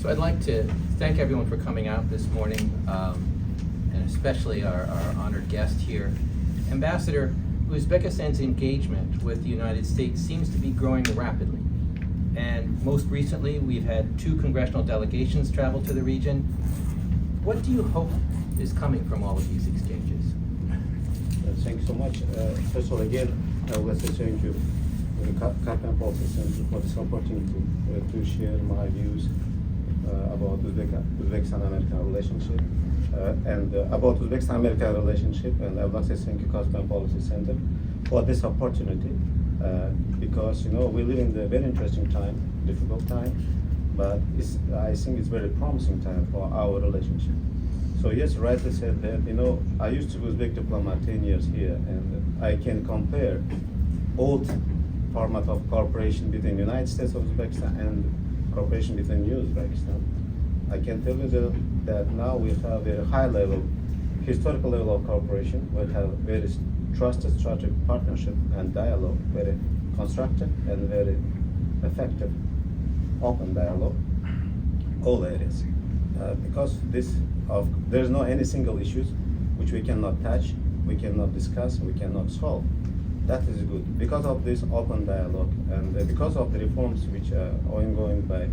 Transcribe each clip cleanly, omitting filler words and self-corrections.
So I'd like to thank everyone for coming out this morning, and especially our honored guest here. Ambassador, Uzbekistan's engagement with the United States seems to be growing rapidly. And most recently, we've had 2 congressional delegations travel to the region. What do you hope is coming from all of these exchanges? Thank you so much. First of all, again, I would like to thank you for the Campaign Policy Center for this opportunity to share my views about Uzbekistan-American relationship and about Uzbekistan-American relationship. And I would like to thank you, Campaign Policy Center, for this opportunity because we live in a very interesting time, difficult time, but I think it's very promising time for our relationship. So yes, rightly said that, I used to be Uzbek diplomat 10 years here, and I can compare old format of cooperation between the United States of Uzbekistan and cooperation between Uzbekistan. I can tell you that now we have a very high level, historical level of cooperation. We have very trusted strategic partnership and dialogue, very constructive and very effective open dialogue, all areas. Because there's no any single issues which we cannot touch, we cannot discuss, we cannot solve. That is good. Because of this open dialogue and because of the reforms which are ongoing by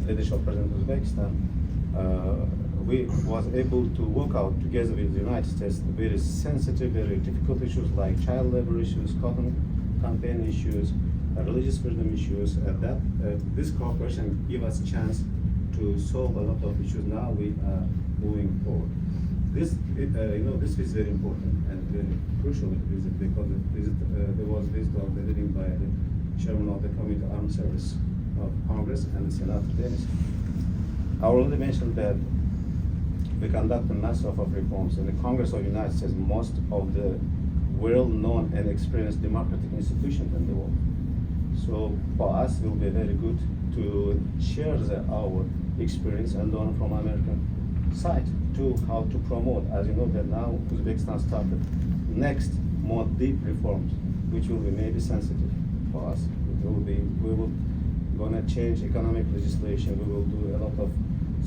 leadership of President Uzbekistan, we was able to work out together with the United States very sensitive, very difficult issues like child labor issues, cotton campaign issues, religious freedom issues, and that this cooperation give us a chance to solve a lot of issues. Now we are moving forward. This is very important and very crucial visit because there was a visit of the leading by the chairman of the Committee on Armed Service of Congress and the Senator Dennis. I already mentioned that we conduct a massive of reforms in the Congress of the United States, most of the well-known and experienced democratic institutions in the world. So for us, it will be very good to share our experience and learn from American side to how to promote. As you know that now Uzbekistan started next more deep reforms, which will be maybe sensitive for us. We will gonna change economic legislation. We will do a lot of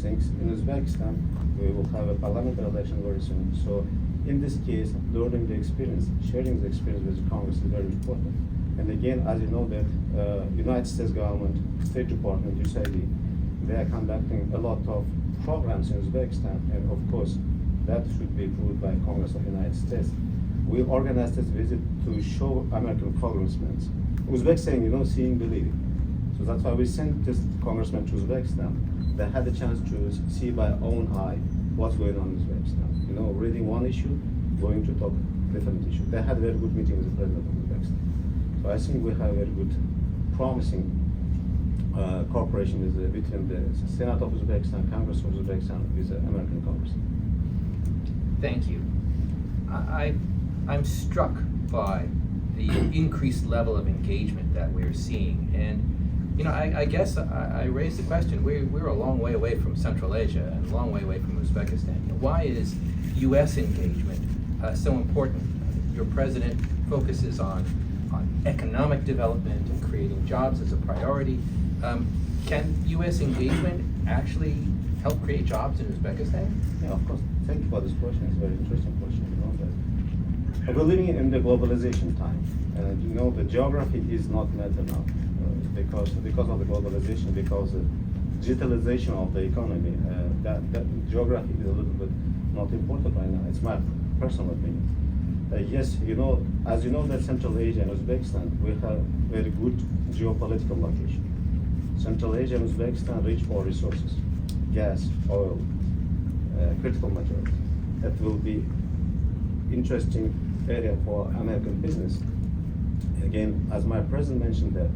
things in Uzbekistan. We will have a parliamentary election very soon. So in this case, learning the experience, sharing the experience with the Congress is very important. And again, as you know that United States government, State Department, USAID, they are conducting a lot of programs in Uzbekistan, and of course, that should be approved by Congress of the United States. We organized this visit to show American congressmen. Uzbekistan, seeing, believing. So that's why we sent this congressman to Uzbekistan. They had the chance to see by own eye what's going on in Uzbekistan. Reading one issue, going to talk different issue. They had a very good meeting with the president of Uzbekistan. So I think we have a very good, promising cooperation between the Senate of Uzbekistan, Congress of Uzbekistan, with the American Congress. Thank you. I'm struck by the increased level of engagement that we're seeing. And I guess I raised the question, we're a long way away from Central Asia and a long way away from Uzbekistan. Why is US engagement so important? Your president focuses on economic development and creating jobs as a priority. Can US engagement actually help create jobs in Uzbekistan? Yeah, of course. Thank you for this question. It's a very interesting question. We're living in the globalization time. The geography is not matter now because of the globalization, because of digitalization of the economy. That geography is a little bit not important right now. It's my personal opinion. Yes, as you know that Central Asia and Uzbekistan, we have very good geopolitical location. Central Asia and Uzbekistan rich for resources, gas, oil, critical materials. That will be interesting area for American business. Again, as my president mentioned that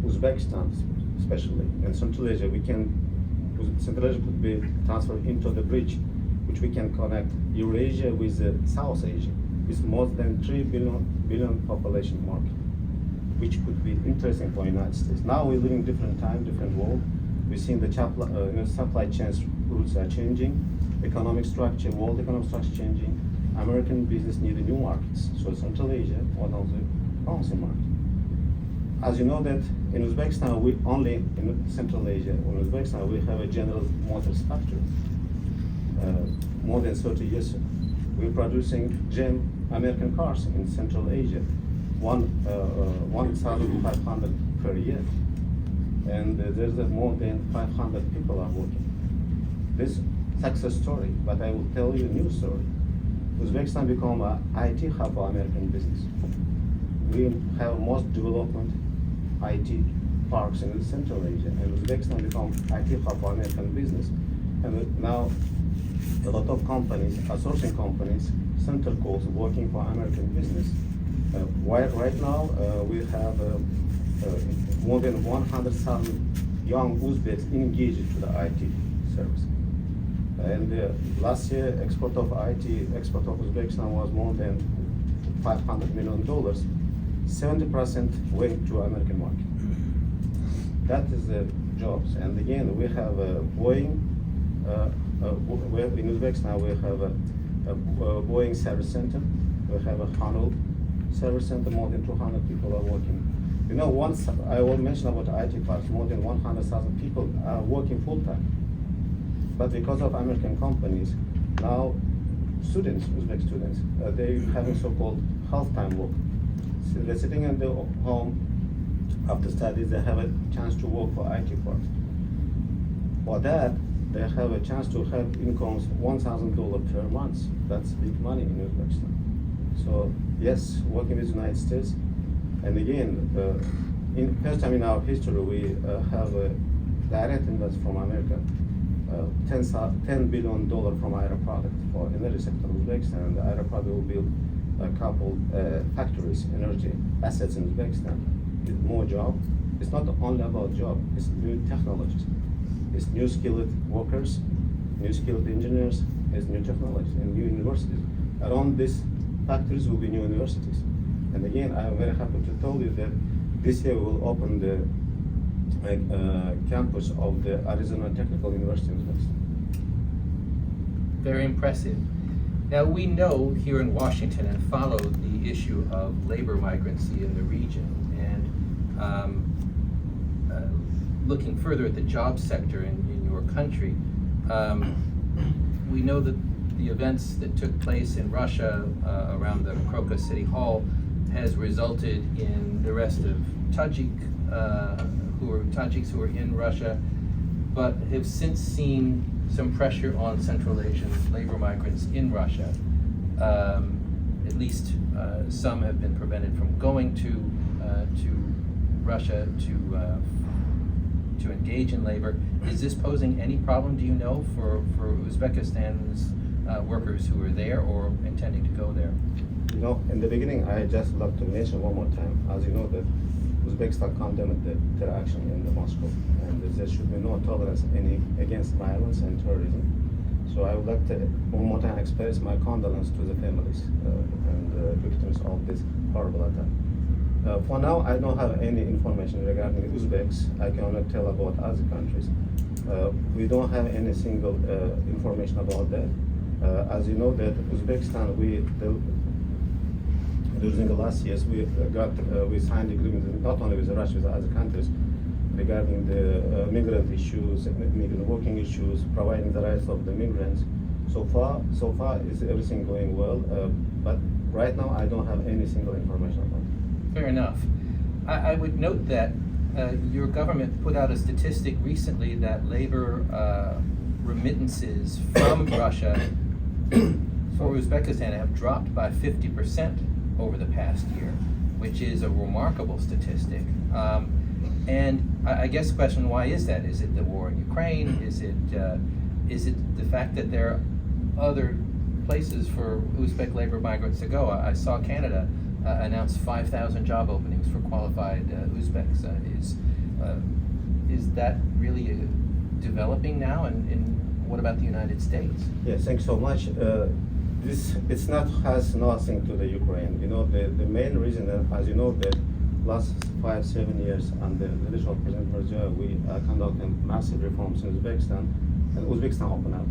Uzbekistan, especially, and Central Asia, Central Asia could be transferred into the bridge, which we can connect Eurasia with South Asia, with more than 3 billion population market, which could be interesting for the United States. Now we live in different time, different world. We're seeing the supply chain routes are changing, economic structure, world economic structure changing. American business need new markets. So Central Asia, one of the promising market. as you know that in Uzbekistan, we only in Central Asia, in Uzbekistan, we have a General Motors factory. More than 30 years, we're producing GM American cars in Central Asia, 1,500 per year. And there's more than 500 people are working. This success story, but I will tell you a new story. Uzbekistan become a IT hub for American business. We have most development IT parks in Central Asia, and Uzbekistan become IT hub for American business. And now a lot of companies, outsourcing companies, central calls working for American business. Right now we have more than 100,000 young Uzbeks engaged to the IT service. And last year, export of Uzbekistan was more than $500 million. 70% went to American market. That is the jobs. And again, we have Boeing. In Uzbekistan, we have a Boeing service center. We have a Hanul service center. More than 200 people are working. You know, once I will mention about IT parks, more than 100,000 people are working full time. But because of American companies, now students, Uzbek students, they're having so-called half-time work. So they're sitting in their home after studies, they have a chance to work for IT parks. For that, they have a chance to have incomes $1,000 per month. That's big money in Uzbekistan. So yes, working with the United States, and again, in first time in our history, we have a direct investment from America, $10 billion from Aero Product for energy sector in Uzbekistan. And the Aero Product will build a couple factories, energy assets in Uzbekistan. With more job. It's not only about job, it's new technologies. It's new skilled workers, new skilled engineers, it's new technologies and new universities. Around these factories will be new universities. And again, I'm very happy to tell you that this year we will open the campus of the Arizona Technical University in Uzbekistan. Very impressive. Now, we know here in Washington and follow the issue of labor migrancy in the region. And looking further at the job sector in your country, we know that the events that took place in Russia around the Crocus City Hall has resulted in the arrest of Tajiks who are in Russia, but have since seen some pressure on Central Asian labor migrants in Russia. At least some have been prevented from going to Russia to engage in labor. Is this posing any problem, do you know, for Uzbekistan's workers who are there or intending to go there? You know, in the beginning, I just love to mention one more time, as you know, that Uzbekistan condemned the terror action in Moscow, and there should be no tolerance against violence and terrorism. So I would like to one more time express my condolence to the families and victims of this horrible attack. For now, I don't have any information regarding Uzbeks. I can only tell about other countries. We don't have any single information about that. As you know, that Uzbekistan, during the last years, we signed agreements not only with Russia, with other countries regarding the migrant issues, migrant working issues, providing the rights of the migrants. So far, is everything going well? But right now, I don't have any single information about it. Fair enough. I would note that your government put out a statistic recently that labor remittances from Russia for Uzbekistan have dropped by 50% over the past year, which is a remarkable statistic. And I guess the question, why is that? Is it the war in Ukraine? Is it the fact that there are other places for Uzbek labor migrants to go? I saw Canada announced 5,000 job openings for qualified Uzbeks. Is that really developing now? And what about the United States? Yes, thanks so much. It's not has nothing to the Ukraine. You know, the main reason, as you know, that last 5-7 years under the leadership of President Mirziyoyev, we conducted massive reforms in Uzbekistan, and Uzbekistan opened up,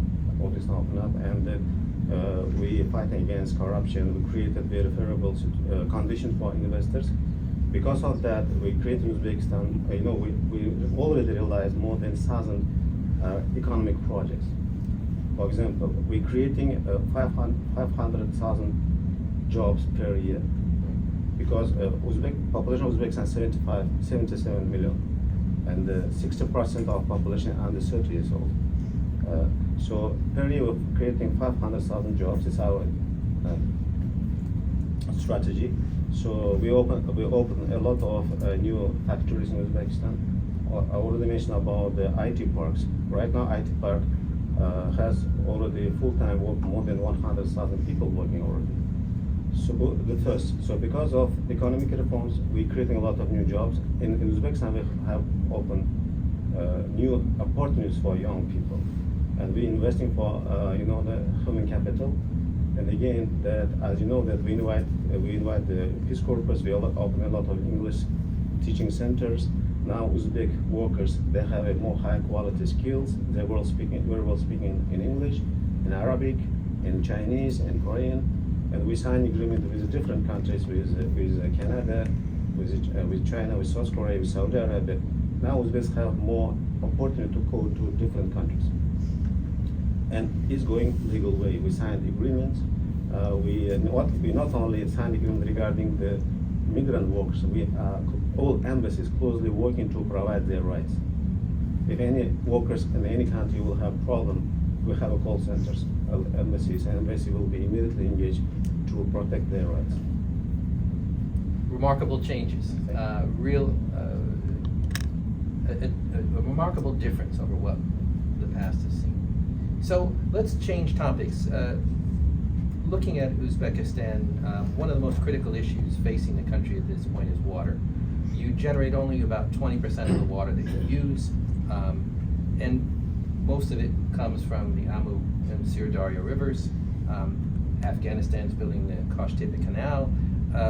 and we fighting against corruption. We created very favorable conditions for investors. Because of that, we create in Uzbekistan, we already realized more than 1,000 economic projects. For example, we're creating 500,000 jobs per year, because population of Uzbekistan is 77 million, and 60% of population under 30 years old. So per year we're creating 500,000 jobs. It's our strategy. So we open a lot of new factories in Uzbekistan. I already mentioned about the IT parks. Right now, IT park has already full-time work, more than 100,000 people working already. So because of economic reforms, we're creating a lot of new jobs. In Uzbekistan, we have opened new opportunities for young people, and we're investing for the human capital. And again, that as you know, that we invite the Peace Corps. We open a lot of English teaching centers. Now Uzbek workers, they have a more high quality skills. They're very well speaking in English, in Arabic, in Chinese, and Korean. And we signed agreement with different countries, with Canada, with China, with South Korea, with Saudi Arabia. Now Uzbeks have more opportunity to go to different countries. And it's going legal way. We signed agreements. We not only signed agreement regarding the migrant workers, we all embassies closely working to provide their rights. If any workers in any country will have problem, we have a call centers, embassies, and embassy will be immediately engaged to protect their rights. Remarkable changes, a remarkable difference over what the past has seen. So let's change topics. Looking at Uzbekistan, one of the most critical issues facing the country at this point is water. You generate only about 20% of the water that you use, and most of it comes from the Amu and Sir-Darya rivers. Afghanistan's building the AQSh Canal,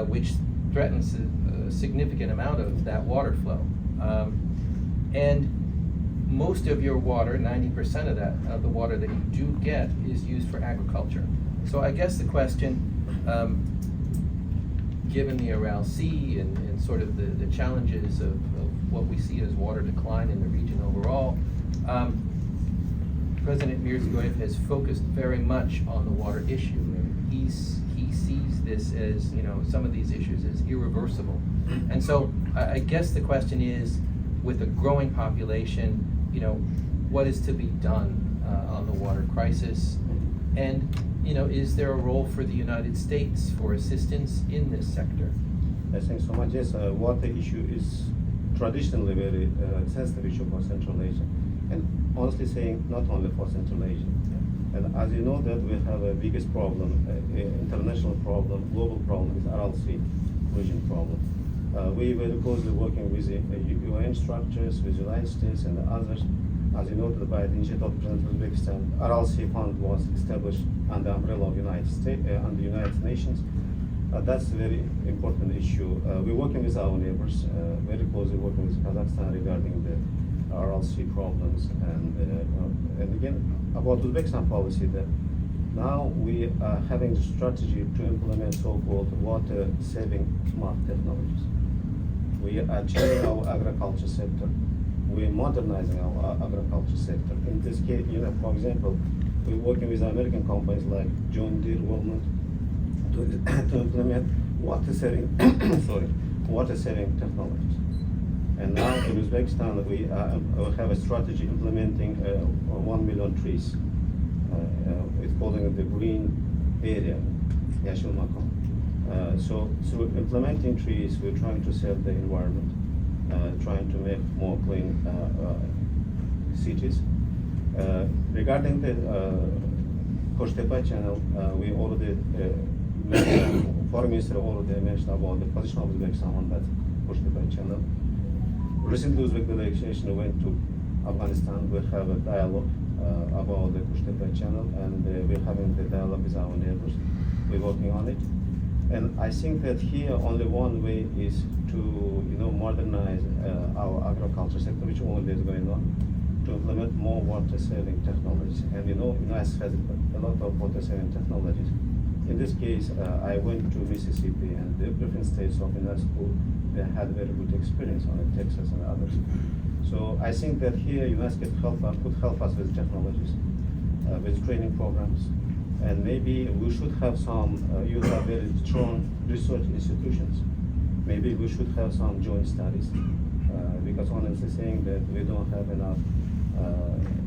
which threatens a significant amount of that water flow. And most of your water, 90% of the water that you do get, is used for agriculture. So I guess the question, given the Aral Sea and sort of the challenges of what we see as water decline in the region overall, President Mirziyoyev has focused very much on the water issue, and he sees this as, some of these issues as irreversible. And so I guess the question is, with a growing population, what is to be done on the water crisis? And, is there a role for the United States for assistance in this sector? Thanks so much. Yes, water issue is traditionally very sensitive issue for Central Asia. And honestly saying, not only for Central Asia. Yeah. And as you know that we have a biggest problem, international problem, global problem is Aral Sea region problem. We very closely working with the UN structures, with the United States and others. As you know, by the initiative of President of Uzbekistan, Aral Sea Fund was established under the umbrella of United States, under the United Nations. That's a very important issue. We're working with our neighbors, very closely working with Kazakhstan regarding the Aral Sea problems. And again, about Uzbekistan policy, that now we are having the strategy to implement so-called water-saving smart technologies. We are changing our agriculture sector. We're modernizing our agriculture sector. In this case, for example, we're working with American companies like John Deere, Walmart, to implement water-saving technologies. And now in Uzbekistan, we have a strategy implementing 1 million trees. It's calling it the green area, Yashil Makam. So implementing trees, we're trying to save the environment, trying to make more clean cities. Regarding the AQSh channel, we already Foreign Minister already mentioned about the position of Uzbekistan on that AQSh channel. Recently, Uzbek delegation went to Afghanistan. We have a dialogue about the AQSh channel, and we're having the dialogue with our neighbors. We're working on it. And I think that here only one way is to modernize our agriculture sector, which already is going on, to implement more water-saving technologies. And US has a lot of water-saving technologies. In this case, I went to Mississippi and the different states of UNESCO they had very good experience on it, Texas and others. So I think that here UNESCO could help us with technologies, with training programs, and maybe we should have some, you have very strong research institutions. Maybe we should have some joint studies, because honestly saying that we don't have enough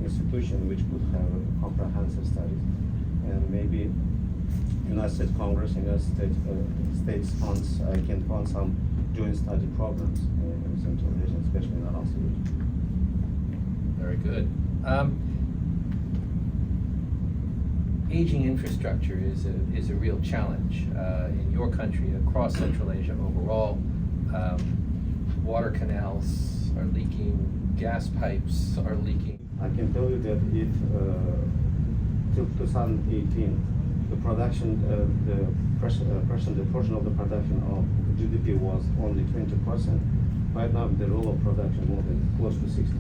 institution which could have comprehensive studies, and maybe United States Congress, United States funds, can fund some joint study programs in Central Asia, especially in our region. Very good. Aging infrastructure is a real challenge in your country, across Central Asia overall. Water canals are leaking, gas pipes are leaking. I can tell you that if till 2018, the production, the portion of the production of GDP was only 20%. Right now, the role of production more than close to 60.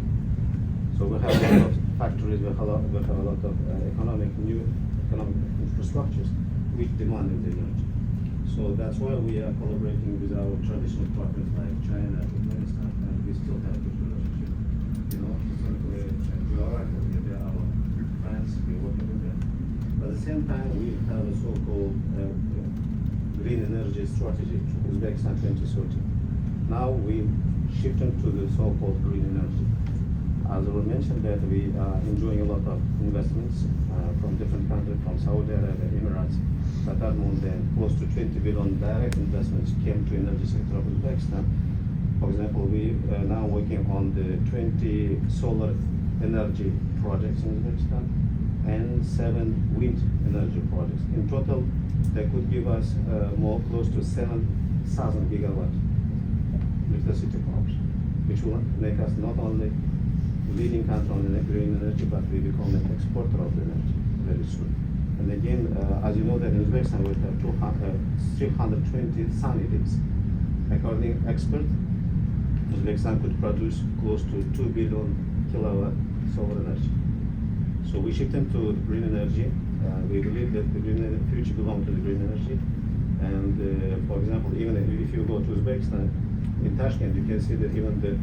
So we have a lot of factories, we have a lot of new economic infrastructures which demand the energy. So that's why we are collaborating with our traditional partners like China, Afghanistan, and we still have good relationship. You know, historically, we are our friends, we're working with them. But at the same time, we have a so-called green energy strategy, Uzbekistan 2030. Now we shifting to the so-called green energy. As I mentioned that we are enjoying a lot of investments from different countries, from Saudi Arabia, Emirates, that are more than close to 20 billion direct investments came to energy sector of Uzbekistan. For example, we are now working on the 20 solar energy projects in Uzbekistan and 7 wind energy projects. In total, they could give us more close to 7,000 gigawatt electricity powers, which will make us not only leading country on the green energy, but we become an exporter of the energy very soon. And again, as you know that in Uzbekistan we have 320 sunny days. According to experts, Uzbekistan could produce close to 2 billion kilowatt solar energy. So we shift into green energy. We believe that the green future belongs to the green energy. And for example, even if you go to Uzbekistan, in Tashkent, you can see that even the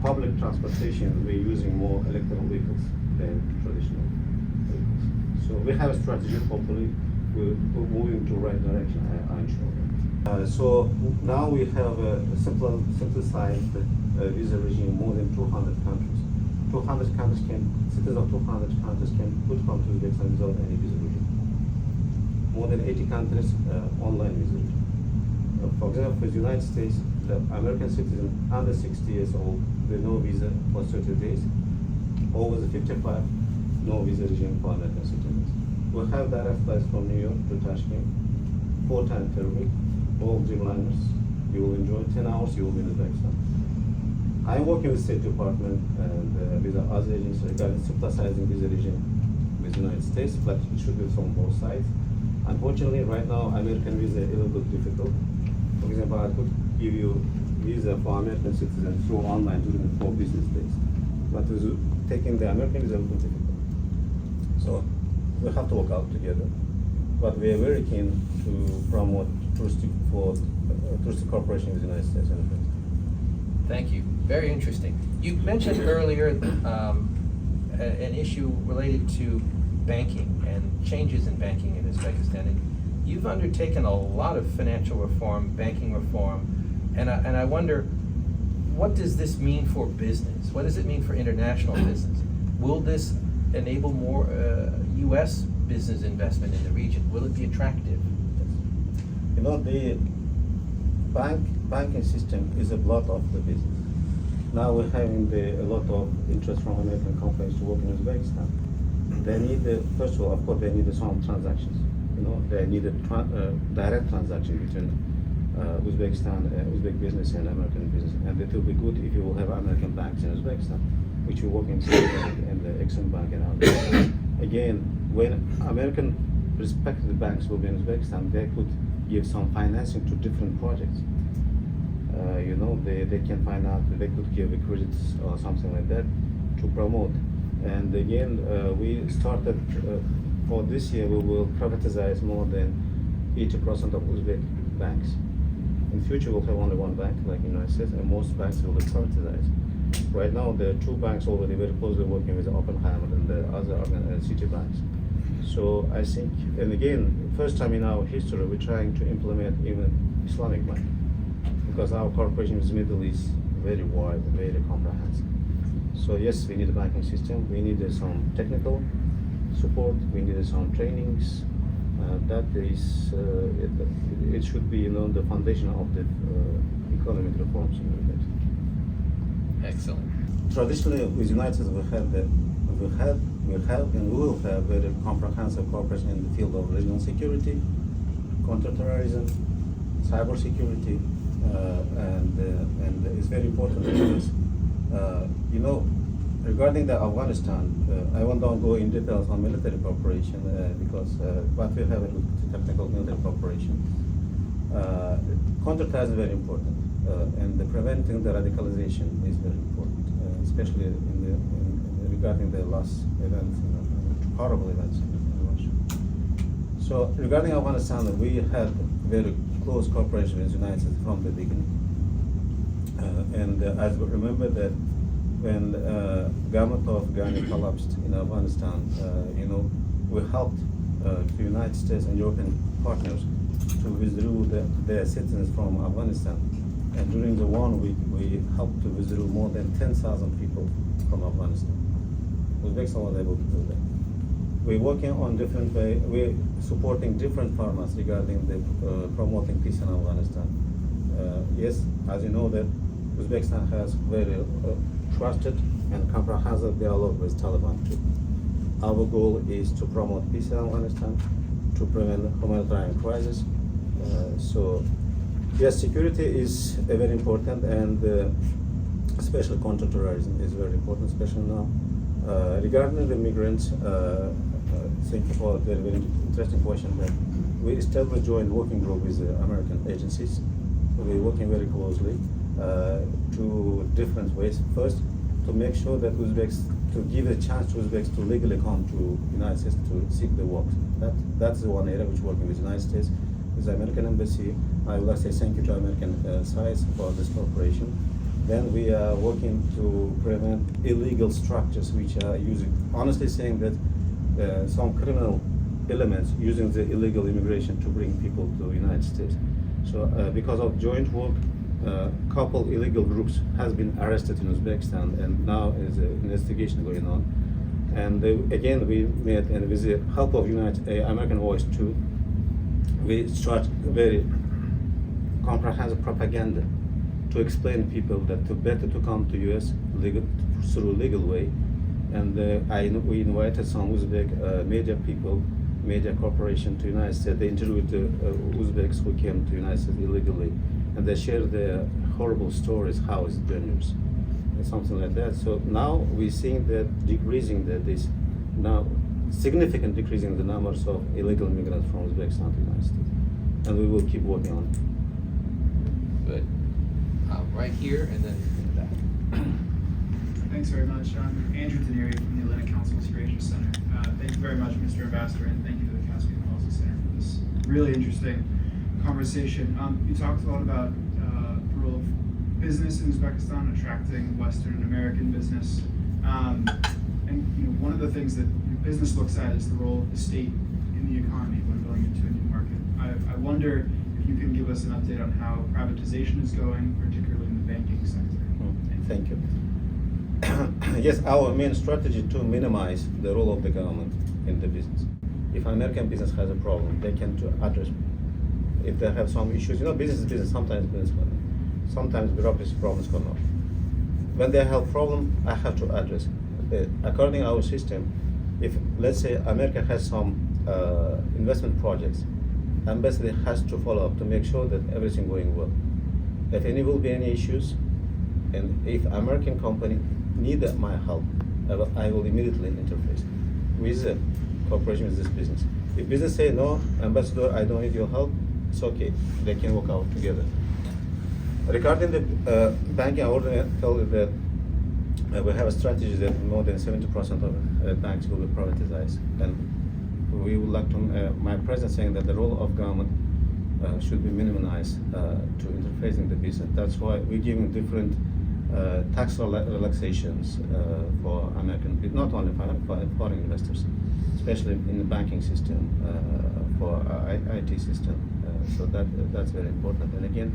public transportation, we're using more electrical vehicles than traditional vehicles. So we have a strategy, hopefully we're moving to the right direction, I'm sure. So now we have a simplified visa regime, more than 200 countries. 200 countries citizens of 200 countries could come to Uzbekistan without any visa regime. More than 80 countries, online visa regime. For example, for the United States, the American citizen under 60 years old with no visa for 30 days, over the 55, no visa regime for American citizens. We'll have direct flights from New York to Tashkent 4 times per week, all Dreamliners. You will enjoy 10 hours, you will be in Uzbekistan. I'm working with State Department and with the other agencies regarding synthesizing visa regime with the United States, but it should be from both sides. Unfortunately, right now, American visa is a little bit difficult. For example, I could give you visa for American citizens through online during the 4 business days. But taking the American visa is a little difficult. So we have to work out together. But we are very keen to promote touristic cooperation with the United States and Afghanistan. Thank you. Very interesting. You mentioned earlier an issue related to banking and changes in banking in Uzbekistan. And you've undertaken a lot of financial reform, banking reform, and I wonder, what does this mean for business? What does it mean for international business? Will this enable more U.S. business investment in the region? Will it be attractive? You know, the banking system is a blood of the business. Now we're having a lot of interest from American companies to work in Uzbekistan. They need, first of course, they need some transactions. You know, they need a direct transaction between Uzbekistan, Uzbek business and American business. And it will be good if you will have American banks in Uzbekistan, which will work in Citibank and the Exim Bank and others. Again, when American respected banks will be in Uzbekistan, they could give some financing to different projects. You know, they can find out, they could give credits or something like that to promote. And again, we started, for this year, we will privatize more than 80% of Uzbek banks. in future we'll have only one bank, like United States, and most banks will be privatized. Right now, there are two banks already very closely working with Oppenheimer and the other city banks. So I think, and again, first time in our history, we're trying to implement even Islamic bank, because our cooperation with the Middle East very wide, very comprehensive. So yes, we need a banking system. We need some technical support. We need some trainings. That is, it should be, the foundation of the economic reforms in the States. Excellent. Traditionally, with United States, we have and we will have very comprehensive cooperation in the field of regional security, counterterrorism, cyber security, and it's very important because, regarding the Afghanistan, I won't go in details on military cooperation because what we have is technical military cooperation. Counterterrorism is very important, and preventing the radicalization is very important, especially regarding the last events, horrible events in Russia. So regarding Afghanistan, we had very close cooperation with the United States from the beginning. And as we remember that when government of Ghani collapsed in Afghanistan, we helped the United States and European partners to withdraw their citizens from Afghanistan. And during the 1 week, we helped to withdraw more than 10,000 people from Afghanistan. Uzbekistan was able to do that. We're working on different way. We're supporting different formats regarding the promoting peace in Afghanistan. Yes, as you know that Uzbekistan has very trusted and comprehensive dialogue with Taliban too. Our goal is to promote peace in Afghanistan, to prevent humanitarian crisis. So yes, security is very important, and especially counterterrorism is very important, especially now. Regarding the migrants, thank you for a very, very interesting question. That we established a joint working group with the American agencies. We're working very closely to different ways. First, to make sure that Uzbeks, to give a chance to Uzbeks to legally come to United States to seek the work. That's the one area which working with the United States, with the American embassy. I would like to say thank you to American sides for this cooperation. Then we are working to prevent illegal structures which are using, honestly saying that some criminal elements using the illegal immigration to bring people to the United States. So because of joint work, couple illegal groups has been arrested in Uzbekistan, and now is an investigation going on. And again, we made, and with the help of American Voice too, we start very comprehensive propaganda to explain people that better to come to US through legal way. And we invited some Uzbek media people, media corporation to United States. They interviewed the Uzbeks who came to United States illegally, and they shared their horrible stories, how it's dangerous, and something like that. So now we're seeing that significant decreasing the numbers of illegal immigrants from Uzbekistan to the United States, and we will keep working on it. Good. Right here and then in the back. Thanks very much. I'm Andrew Denieri from the Atlantic Council's for Asia Center. Thank you very much, Mr. Ambassador, and thank you to the Caspian Policy Center for this really interesting conversation. You talked a lot about the role of business in Uzbekistan, attracting Western American business. And one of the things that business looks at is the role of the state in the economy when going into a new market. I wonder if you can give us an update on how privatization is going, particularly in the banking sector. Thank you. Yes, our main strategy to minimize the role of the government in the business. If American business has a problem, they can address it. If they have some issues, business is business, sometimes bureaucracy problems come up. When they have problem, I have to address it. According to our system, if let's say America has some investment projects, embassy has to follow up to make sure that everything going well. If any will be any issues, and if American company need my help, I will immediately interface with the cooperation with this business. If business say no, ambassador, I don't need your help, it's okay. They can work out together. Regarding the banking, I already told you that we have a strategy that more than 70% of banks will be privatized, and we would like to. My president saying that the role of government should be minimized to interfacing the business. That's why we're giving different tax relaxations for American, not only for foreign investors, especially in the banking system, for IT system. So that's very important. And again,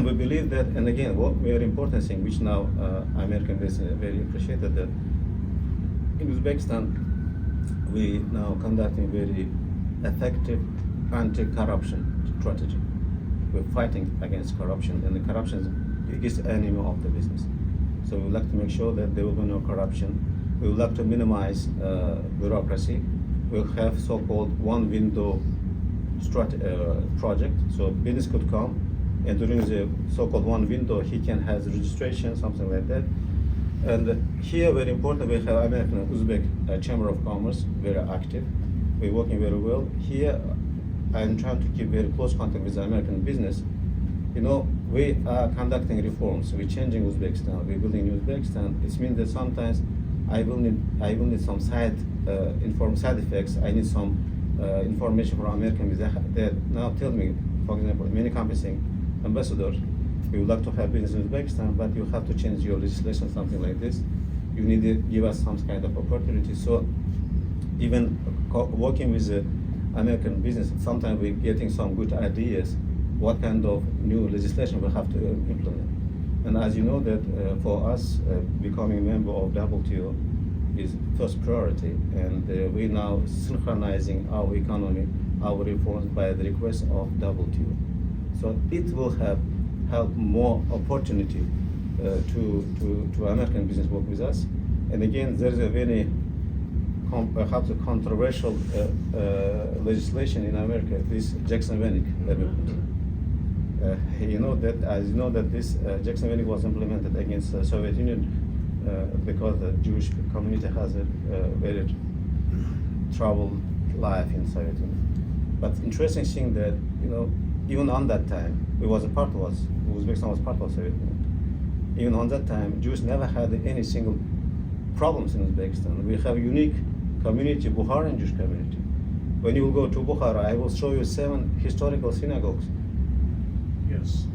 we believe that, and again, what very important thing, which now American business very appreciated, that in Uzbekistan we now conducting very effective anti-corruption strategy. We're fighting against corruption, and the corruption is the biggest enemy of the business. So we would like to make sure that there will be no corruption. We would like to minimize bureaucracy. We'll have so-called one window project. So business could come, and during the so-called one window, he can have registration, something like that. And here, very important, we have American Uzbek Chamber of Commerce, very active. We're working very well. Here, I'm trying to keep very close contact with the American business. You know, we are conducting reforms. We're changing Uzbekistan. We're building Uzbekistan. It means that sometimes I will need some side effects. I need some information from American business that now tell me, for example, many companies saying, Ambassador, we would like to have business in Uzbekistan, but you have to change your legislation, something like this. You need to give us some kind of opportunity. So even working with the American business, sometimes we're getting some good ideas, what kind of new legislation we have to implement. And as you know that for us, becoming a member of WTO is first priority, and we're now synchronizing our economy, our reforms by the request of WTO. So it will help more opportunity to American business work with us. And again, there's a very perhaps a controversial legislation in America, this Jackson-Vanik amendment. You know that this Jackson-Vanik was implemented against the Soviet Union because the Jewish community has a very troubled life in Soviet Union. But interesting thing that, you know, even on that time, Uzbekistan was part of Soviet Union. Even on that time, Jews never had any single problems in Uzbekistan. We have unique community, Bukharan Jewish community. When you go to Bukhara, I will show you 7 historical synagogues. Yes.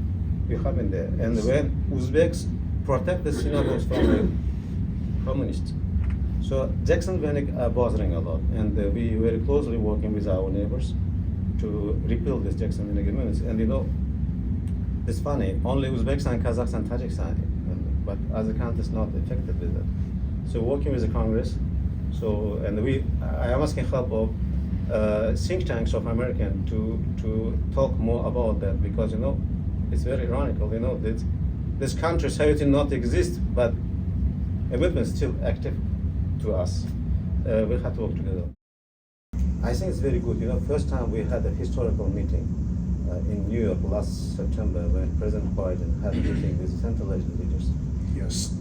You have been there. And when Uzbeks protect the synagogues from the communists. So Jackson-Vanik are bothering a lot, and we very closely working with our neighbors to repeal this Jackson-Vanik amendments. And you know, it's funny, only Uzbekistan, Kazakhstan, Tajikistan, but other countries not affected with that. So working with the Congress, and I am asking help of think tanks of American to talk more about that, because you know, it's very ironical, you know, that this country society not exist, but amendment still active to us. We have to work together. I think it's very good. You know, first time we had a historical meeting in New York last September when President Biden had a meeting with Central Asian leaders. Yes.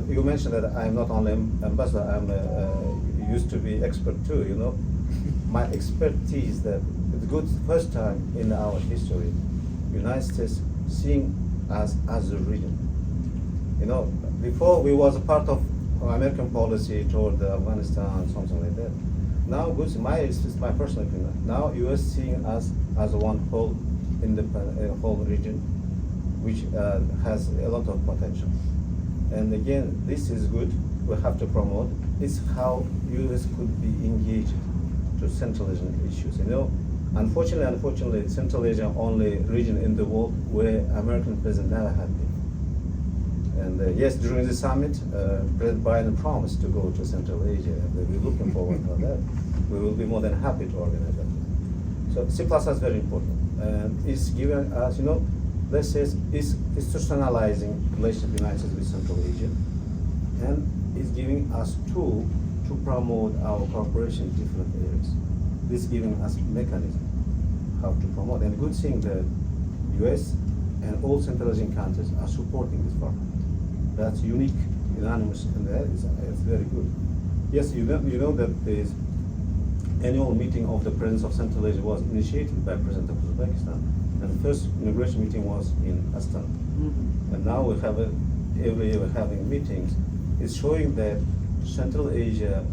You mentioned that I'm not only ambassador, I'm used to be expert too, you know. My expertise that it's good first time in our history, United States seeing us as a region. You know, before we was a part of American policy toward Afghanistan, something like that. Now, it's my personal opinion. Now, U.S. seeing us as one whole independent, whole region, which has a lot of potential. And again, this is good. We have to promote. It's how U.S. could be engaged to Central Asian issues. You know, unfortunately, Central Asia only region in the world where American president never had been. And yes, during the summit, President Biden promised to go to Central Asia, and we're looking forward to that. We will be more than happy to organize that. So C++ is very important, and it's given us, you know, let's say it's institutionalizing relationship United States with Central Asia, and it's giving us tool to promote our cooperation in different areas. This is giving us mechanism how to promote, and good thing that U.S. and all Central Asian countries are supporting this program. That's unique, unanimous, and it's very good. Yes, you know that the annual meeting of the Presidents of Central Asia was initiated by President of Uzbekistan, and the first inauguration meeting was in Astana. Mm-hmm. And now we have every year we're having meetings. It's showing that Central Asia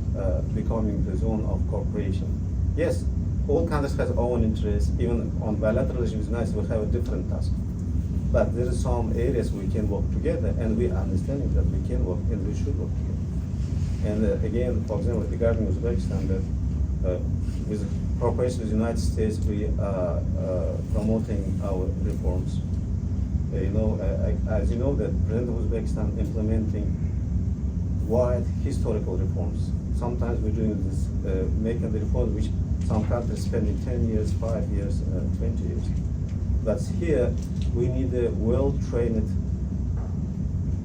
becoming the zone of cooperation. Yes, all countries has own interests. Even on bilateral relations with United States, we have a different task. But there are some areas we can work together, and we are understanding that we can work and we should work together. And again, for example, regarding Uzbekistan, that with cooperation with the United States, we are promoting our reforms. As you know, that President of Uzbekistan implementing wide historical reforms. Sometimes we're doing this, making the reforms which some countries spending 10 years, 5 years, 20 years. But here, we need a well-trained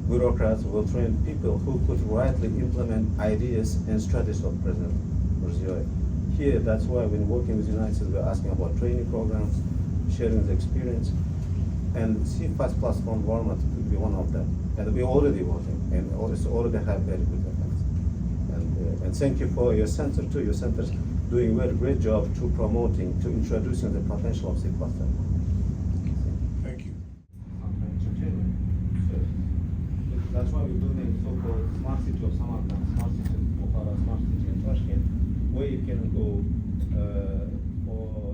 bureaucrats, well-trained people who could rightly implement ideas and strategies of President Mirziyoyev. Here, that's why when working with the United States, we're asking about training programs, sharing the experience, and C++ platform format could be one of them. And we're already working, and it's already have very good effects. And thank you for your center too. Your center's doing a very great job to promoting, to introducing the potential of C++. Thank you. So that's why we're building so-called smart city of Samarkand, smart city of Bukhara, smart city in Tashkent, where you can go for